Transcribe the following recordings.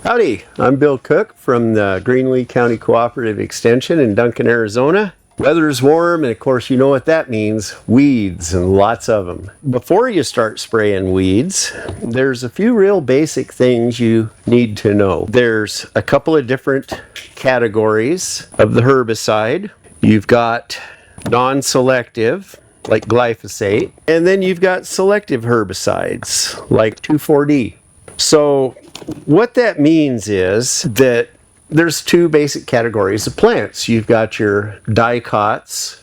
Howdy, I'm Bill Cook from the Greenlee County Cooperative Extension in Duncan, Arizona. Weather's warm, and of course you know what that means, weeds, and lots of them. Before you start spraying weeds, there's a few real basic things you need to know. There's a couple of different categories of the herbicide. You've got non-selective, like glyphosate, and then you've got selective herbicides, like 2,4-D. So what that means is that there's two basic categories of plants. You've got your dicots,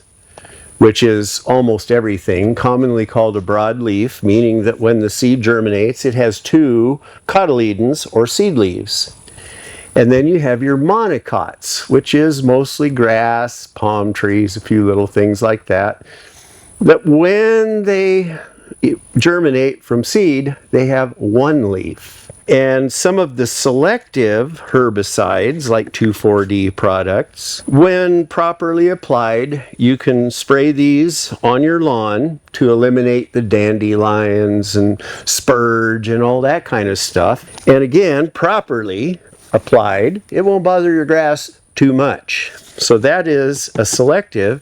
which is almost everything, commonly called a broadleaf, meaning that when the seed germinates, it has two cotyledons or seed leaves. And then you have your monocots, which is mostly grass, palm trees, a few little things like that, that when they germinate from seed, they have one leaf. And some of the selective herbicides, like 2,4-D products, when properly applied, you can spray these on your lawn to eliminate the dandelions and spurge and all that kind of stuff. And again, properly applied, it won't bother your grass too much. So that is a selective.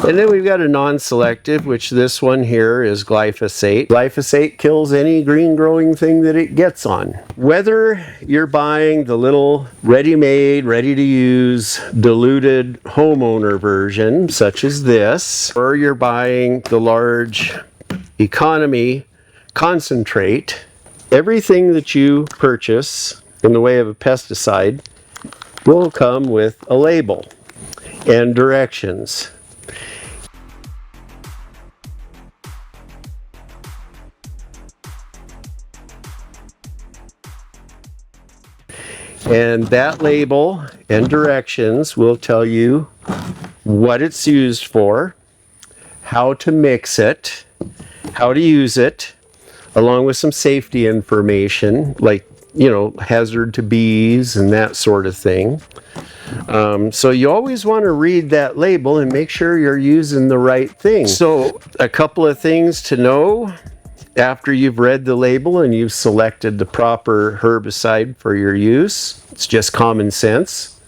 And then we've got a non-selective, which this one here is glyphosate. Glyphosate kills any green growing thing that it gets on. Whether you're buying the little ready-made, ready-to-use, diluted homeowner version, such as this, or you're buying the large economy concentrate, everything that you purchase in the way of a pesticide will come with a label and directions. And that label and directions will tell you what it's used for, how to mix it, how to use it, along with some safety information, like, you know, hazard to bees and that sort of thing. So you always want to read that label and make sure you're using the right thing. So a couple of things to know after you've read the label and you've selected the proper herbicide for your use. It's just common sense.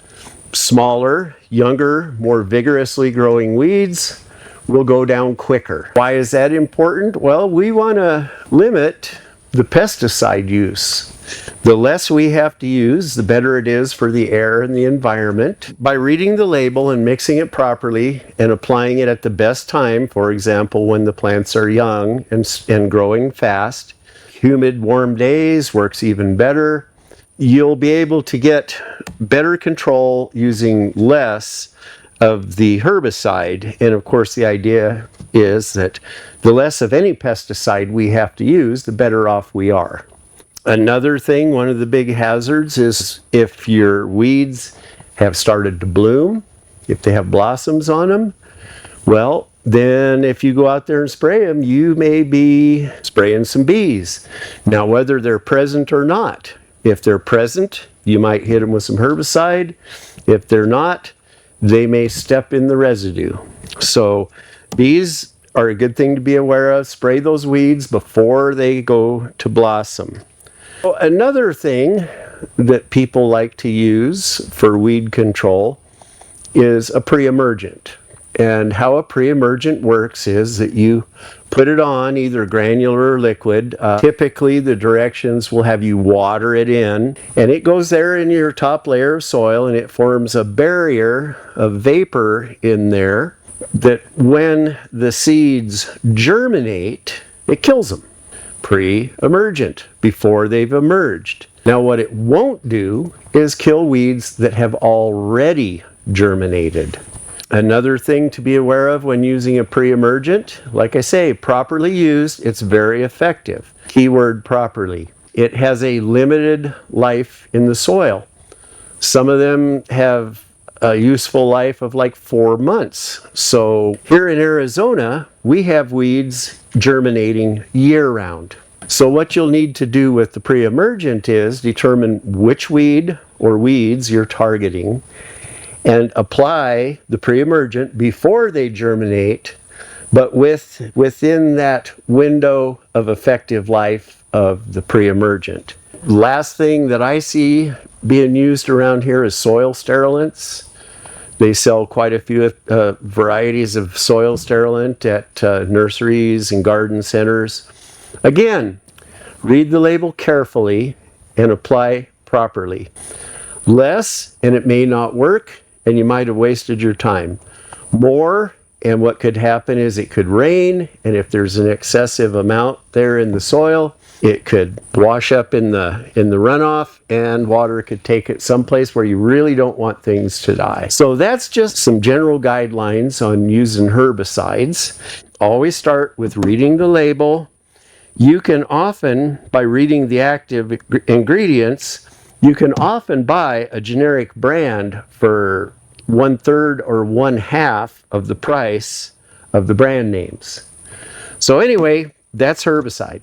Smaller, younger, more vigorously growing weeds will go down quicker. Why is that important? Well, we want to limit the pesticide use. The less we have to use, the better it is for the air and the environment. By reading the label and mixing it properly and applying it at the best time, for example, when the plants are young and growing fast, humid, warm days works even better. You'll be able to get better control using less of the herbicide. And of course, the idea is that the less of any pesticide we have to use, the better off we are. Another thing, one of the big hazards is if your weeds have started to bloom, if they have blossoms on them, well, then if you go out there and spray them, you may be spraying some bees. Now, whether they're present or not, if they're present, you might hit them with some herbicide. If they're not, they may step in the residue. So bees are a good thing to be aware of. Spray those weeds before they go to blossom. Another thing that people like to use for weed control is a pre-emergent. And how a pre-emergent works is that you put it on either granular or liquid. Typically the directions will have you water it in, and it goes there in your top layer of soil, and it forms a barrier of vapor in there that when the seeds germinate, it kills them. Pre-emergent, before they've emerged. Now what it won't do is kill weeds that have already germinated. Another thing to be aware of when using a pre-emergent, like I say, properly used, it's very effective. Keyword properly. It has a limited life in the soil. Some of them have a useful life of like 4 months. So here in Arizona, we have weeds germinating year-round. So what you'll need to do with the pre-emergent is determine which weed or weeds you're targeting and apply the pre-emergent before they germinate, but within that window of effective life of the pre-emergent. Last thing that I see being used around here is soil sterilants. They sell quite a few varieties of soil sterilant at nurseries and garden centers. Again, read the label carefully and apply properly. Less, and it may not work, and you might have wasted your time. More, and what could happen is it could rain, and if there's an excessive amount there in the soil, it could wash up in the runoff, and water could take it someplace where you really don't want things to die. So that's just some general guidelines on using herbicides. Always start with reading the label. You can often, by reading the active ingredients, you can often buy a generic brand for 1/3 or 1/2 of the price of the brand names. So anyway, that's herbicide.